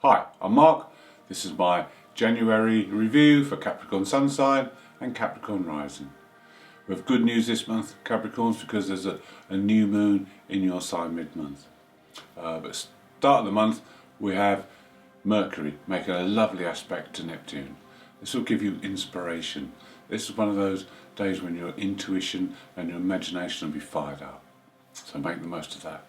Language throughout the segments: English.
Hi, I'm Mark. This is my January review for Capricorn Sun sign and Capricorn rising. We have good news this month, Capricorns, because there's a new moon in your sign mid-month. But start of the month we have Mercury making a lovely aspect to Neptune. This will give you inspiration. This is one of those days when your intuition and your imagination will be fired up. So make the most of that.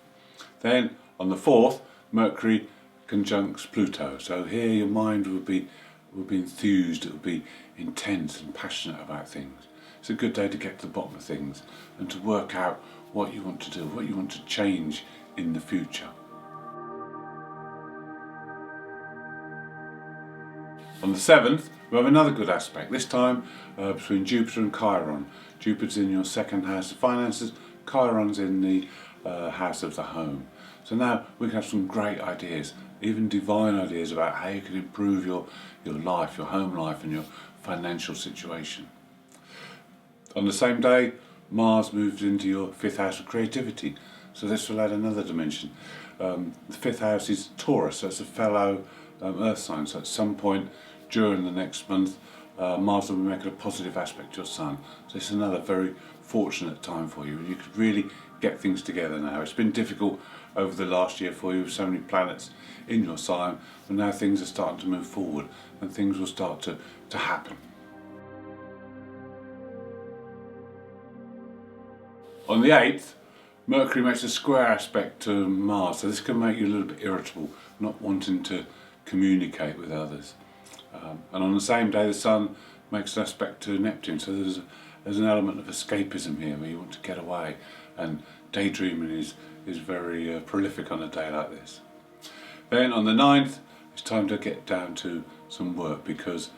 Then on the 4th, Mercury conjuncts Pluto. So here your mind will be enthused, it will be intense and passionate about things. It's a good day to get to the bottom of things and to work out what you want to do, what you want to change in the future. On the 7th, we have another good aspect, this time between Jupiter and Chiron. Jupiter's in your second house of finances, Chiron's in the house of the home. So now we can have some great ideas, even divine ideas about how you can improve your life, your home life and your financial situation. On the same day, Mars moves into your 5th house of creativity, so this will add another dimension. The 5th house is Taurus, so it's a fellow earth sign, so at some point during the next month Mars will be making a positive aspect to your Sun. So it's another very fortunate time for you. You could really get things together now. It's been difficult over the last year for you with so many planets in your sign, but now things are starting to move forward and things will start to happen. On the 8th, Mercury makes a square aspect to Mars, so this can make you a little bit irritable, not wanting to communicate with others. And on the same day, the Sun makes an aspect to Neptune, so there's an element of escapism here where you want to get away, and daydreaming is very prolific on a day like this. Then on the 9th, it's time to get down to some work because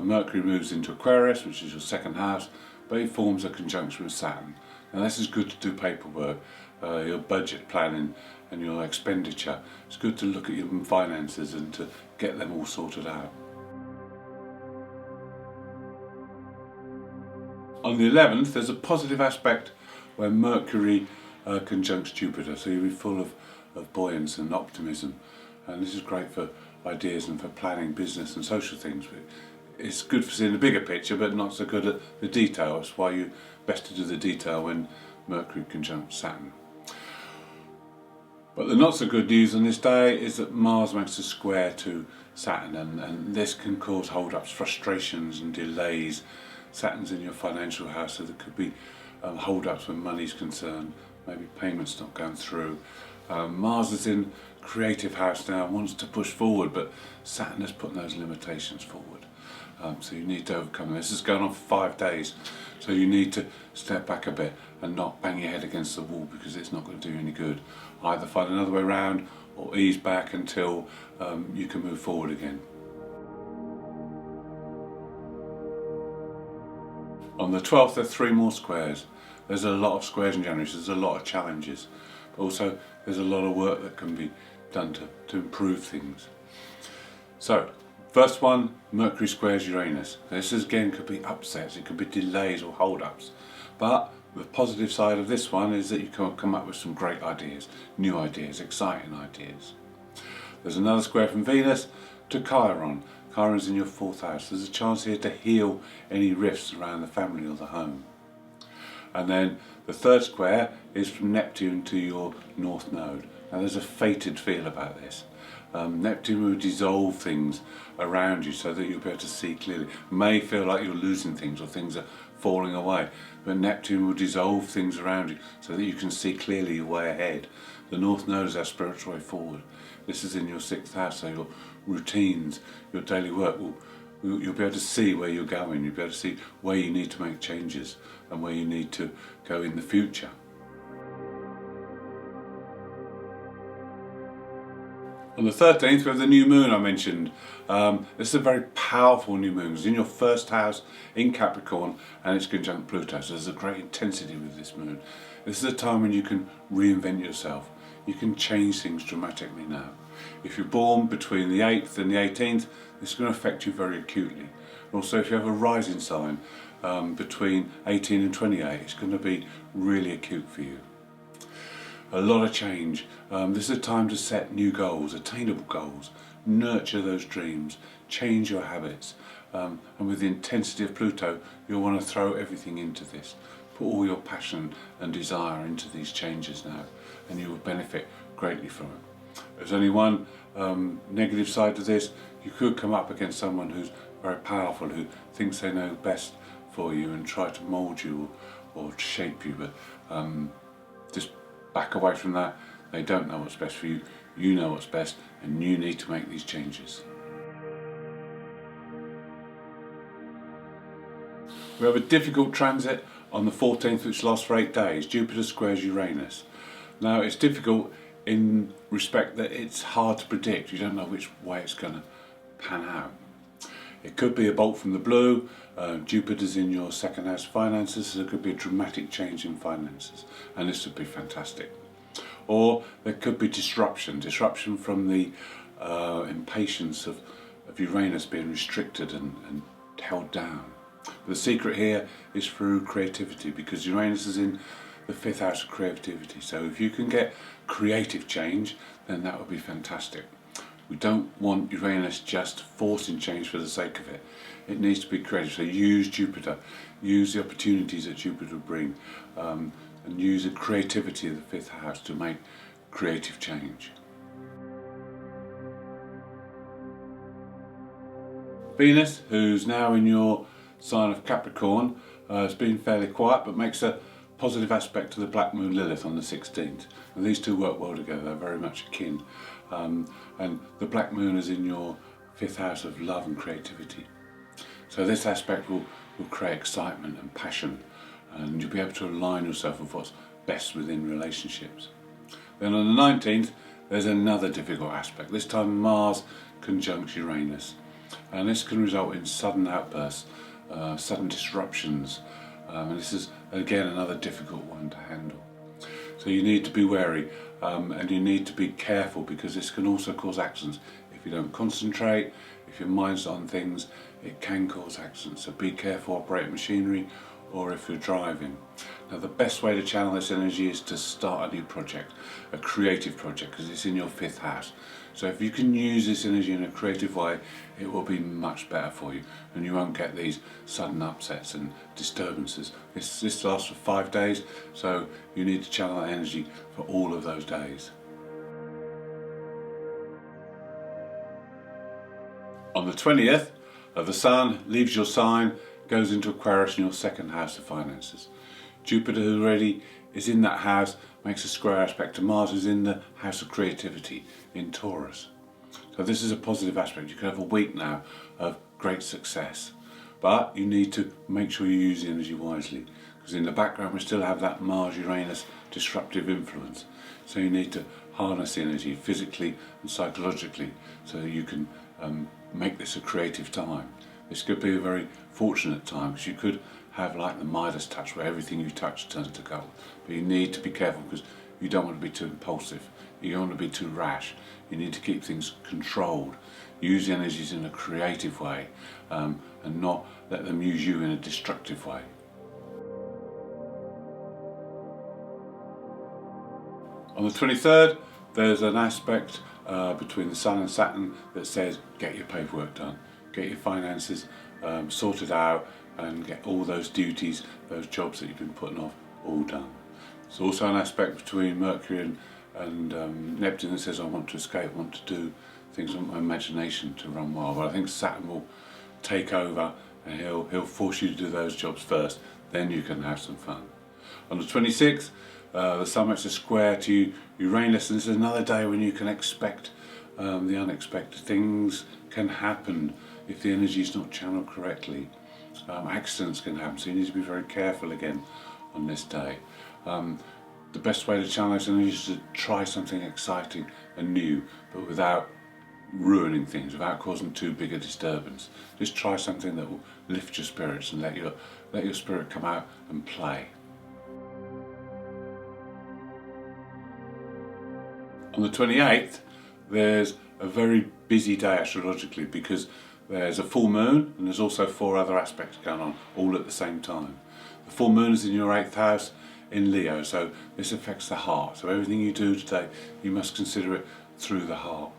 Mercury moves into Aquarius, which is your second house, but it forms a conjunction with Saturn. Now this is good to do paperwork, your budget planning and your expenditure. It's good to look at your finances and to get them all sorted out. On the 11th, there's a positive aspect where Mercury conjuncts Jupiter, so you'll be full of buoyancy and optimism, and this is great for ideas and for planning business and social things. It's good for seeing the bigger picture, but not so good at the detail. That's why you best to do the detail when Mercury conjuncts Saturn. But the not so good news on this day is that Mars makes a square to Saturn, and this can cause hold-ups, frustrations and delays. Saturn's in your financial house, so there could be hold-ups when money's concerned, maybe payments not going through. Mars is in creative house now and wants to push forward, but Saturn is putting those limitations forward. So you need to overcome this. This is going on for 5 days, so you need to step back a bit and not bang your head against the wall because it's not going to do you any good. Either find another way around or ease back until you can move forward again. On the 12th, there are 3 more squares. There's a lot of squares in January, so there's a lot of challenges. But also, there's a lot of work that can be done to improve things. So, first one, Mercury squares Uranus. This again could be upsets, it could be delays or hold-ups. But the positive side of this one is that you can come up with some great ideas, new ideas, exciting ideas. There's another square from Venus to Chiron. Chiron's in your 4th house. There's a chance here to heal any rifts around the family or the home. And then the 3rd square is from Neptune to your North Node. Now there's a fated feel about this. Neptune will dissolve things around you so that you'll be able to see clearly. It may feel like you're losing things or things are falling away, but Neptune will dissolve things around you so that you can see clearly your way ahead. The North Node is our spiritual way forward. This is in your 6th house, so your routines, your daily work, you'll be able to see where you're going, you'll be able to see where you need to make changes and where you need to go in the future. On the 13th, we have the new moon I mentioned. This is a very powerful new moon. It's in your 1st house in Capricorn and it's conjunct Pluto, so there's a great intensity with this moon. This is a time when you can reinvent yourself. You can change things dramatically now. If you're born between the 8th and the 18th, this is going to affect you very acutely. Also, if you have a rising sign between 18 and 28, it's going to be really acute for you. A lot of change. This is a time to set new goals, attainable goals, nurture those dreams, change your habits. And with the intensity of Pluto, you'll want to throw everything into this. Put all your passion and desire into these changes now, and you will benefit greatly from it. There's only one negative side to this. You could come up against someone who's very powerful, who thinks they know best for you and try to mould you or shape you, but just back away from that. They don't know what's best for you. You know what's best, and you need to make these changes. We have a difficult transit on the 14th, which lasts for 8 days. Jupiter squares Uranus. Now, it's difficult in respect that it's hard to predict. You don't know which way it's going to pan out. It could be a bolt from the blue. Jupiter's in your second house finances, so there could be a dramatic change in finances, and this would be fantastic. Or there could be disruption from the impatience of Uranus being restricted and held down. But the secret here is through creativity, because Uranus is in the 5th house of creativity. So if you can get creative change, then that would be fantastic. We don't want Uranus just forcing change for the sake of it. It needs to be creative. So use Jupiter, use the opportunities that Jupiter will bring, and use the creativity of the 5th house to make creative change. Venus, who's now in your sign of Capricorn, has been fairly quiet, but makes a positive aspect to the Black Moon Lilith on the 16th. And these two work well together, they're very much akin. And the Black Moon is in your 5th house of love and creativity. So this aspect will create excitement and passion, and you'll be able to align yourself with what's best within relationships. Then on the 19th, there's another difficult aspect. This time Mars conjuncts Uranus. And this can result in sudden outbursts, sudden disruptions, and this is again another difficult one to handle. So you need to be wary, and you need to be careful, because this can also cause accidents. If you don't concentrate, if your mind's on things, it can cause accidents. So be careful operating machinery, or if you're driving. Now the best way to channel this energy is to start a new project, a creative project, because it's in your 5th house. So if you can use this energy in a creative way, it will be much better for you, and you won't get these sudden upsets and disturbances. This lasts for 5 days, so you need to channel that energy for all of those days. On the 20th, the Sun leaves your sign, goes into Aquarius in your 2nd house of finances. Jupiter, who already is in that house, makes a square aspect to Mars, who's in the house of creativity in Taurus. So this is a positive aspect. You could have a week now of great success, but you need to make sure you use the energy wisely, because in the background we still have that Mars-Uranus disruptive influence. So you need to harness the energy physically and psychologically, so that you can make this a creative time. This could be a very fortunate time, because you could have like the Midas touch, where everything you touch turns to gold. But you need to be careful, because you don't want to be too impulsive. You don't want to be too rash. You need to keep things controlled. Use the energies in a creative way, and not let them use you in a destructive way. On the 23rd, there's an aspect between the Sun and Saturn that says get your paperwork done, get your finances sorted out, and get all those duties, those jobs that you've been putting off, all done. There's also an aspect between Mercury and Neptune that says I want to escape, I want to do things, I want my imagination to run wild. But I think Saturn will take over, and he'll force you to do those jobs first, then you can have some fun. On the 26th, the Sun makes a square to Uranus, and this is another day when you can expect the unexpected. Things can happen if the energy is not channeled correctly. Accidents can happen, so you need to be very careful again on this day. The best way to channel this energy is to try something exciting and new, but without ruining things, without causing too big a disturbance. Just try something that will lift your spirits and let your spirit come out and play. On the 28th, there's a very busy day astrologically, because there's a full moon and there's also 4 other aspects going on all at the same time. The full moon is in your 8th house in Leo, so this affects the heart. So everything you do today, you must consider it through the heart.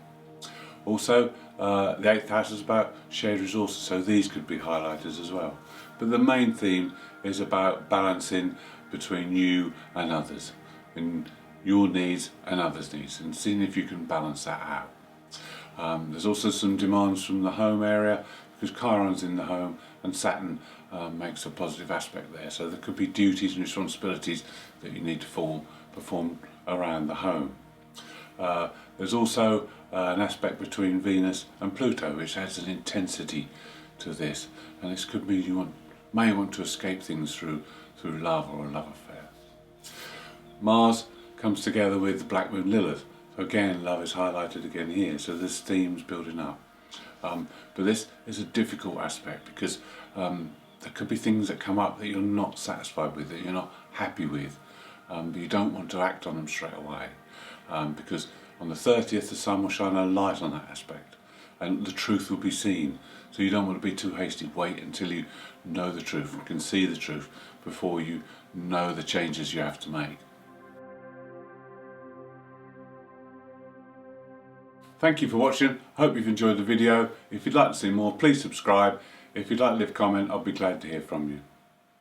Also, the 8th house is about shared resources, so these could be highlighters as well. But the main theme is about balancing between you and others, and your needs and others' needs, and seeing if you can balance that out. There's also some demands from the home area, because Chiron's in the home and Saturn makes a positive aspect there, so there could be duties and responsibilities that you need to perform around the home. There's also an aspect between Venus and Pluto, which adds an intensity to this, and this could mean you may want to escape things through love or a love affair. Mars comes together with Black Moon Lilith, so again love is highlighted again here, so there's themes building up. But this is a difficult aspect because there could be things that come up that you're not satisfied with, that you're not happy with, but you don't want to act on them straight away, because on the 30th the sun will shine a light on that aspect and the truth will be seen. So you don't want to be too hasty. Wait until you know the truth and can see the truth before you know the changes you have to make. Thank you for watching. Hope you've enjoyed the video. If you'd like to see more, please subscribe. If you'd like to leave a comment, I'll be glad to hear from you.